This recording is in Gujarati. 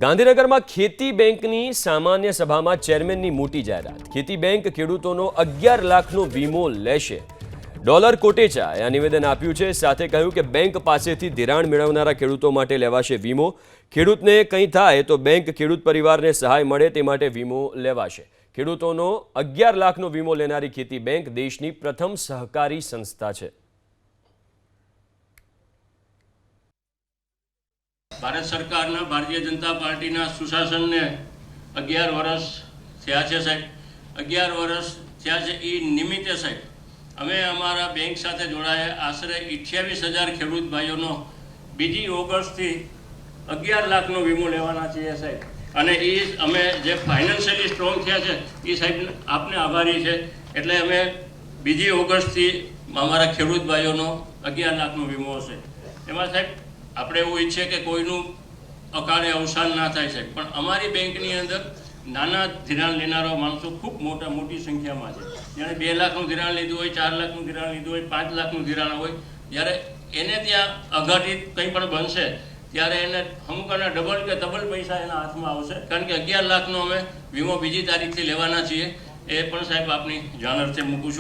ગાંધીનગરમાં ખેતી બેંકની સામાન્ય સભામાં ચેરમેનની મોટી જાહેરાત। ખેતી બેંક ખેડૂતોનો 11 લાખનો વીમો લેશે। ડોલર કોટેચાએ આ નિવેદન આપ્યું છે। સાથે કહ્યું કે બેંક પાસેથી ધિરાણ મેળવનારા ખેડૂતો માટે લેવાશે વીમો। ખેડૂતને કંઈ થાય તો બેંક ખેડૂત પરિવારને સહાય મળે તે માટે વીમો લેવાશે। ખેડૂતોનો 11 લાખનો વીમો લેનારી ખેતી બેંક દેશની પ્રથમ સહકારી સંસ્થા છે। भारत सरकार भारतीय जनता पार्टी सुशासन ने 11 वर्ष थया छे साहेब। 11 वर्ष थया छे ई निमित्ते साहेब अमे अमारा बैंक साथे जोड़ाया। आश्रे 28,000 खेडूत भाईओनो 2 ऑगस्ट थी 11 लाखनो वीमो लेवाना छे साहेब। अने ई अमे जे फाइनेंशियली स्ट्रोंग थया छे ई साहेब आपने आभारी छे। एटले अमे 2 ऑगस्ट थी अमारा खेडूत भाईओनो 11 लाखनो वीमो हशे। एमां साहेब આપણે એવું ઈચ્છીએ કે કોઈનું અકાળે અવસાન ના થાય સાહેબ, પણ અમારી બેંકની અંદર નાના ધિરાણ લેનારા માણસો ખૂબ મોટી સંખ્યામાં છે। જ્યારે 2 લાખનું ધિરાણ લીધું હોય, 4 લાખનું ધિરાણ લીધું હોય, 5 લાખનું ધિરાણ હોય, જ્યારે એને ત્યાં અઘટિત કંઈ પણ બનશે ત્યારે એને અમુકના ડબલ કે ડબલ પૈસા એના હાથમાં આવશે। કારણ કે 11 લાખનો અમે વીમો બીજી તારીખથી લેવાના છીએ। એ પણ સાહેબ આપની જાણ અર્થે મૂકું છું।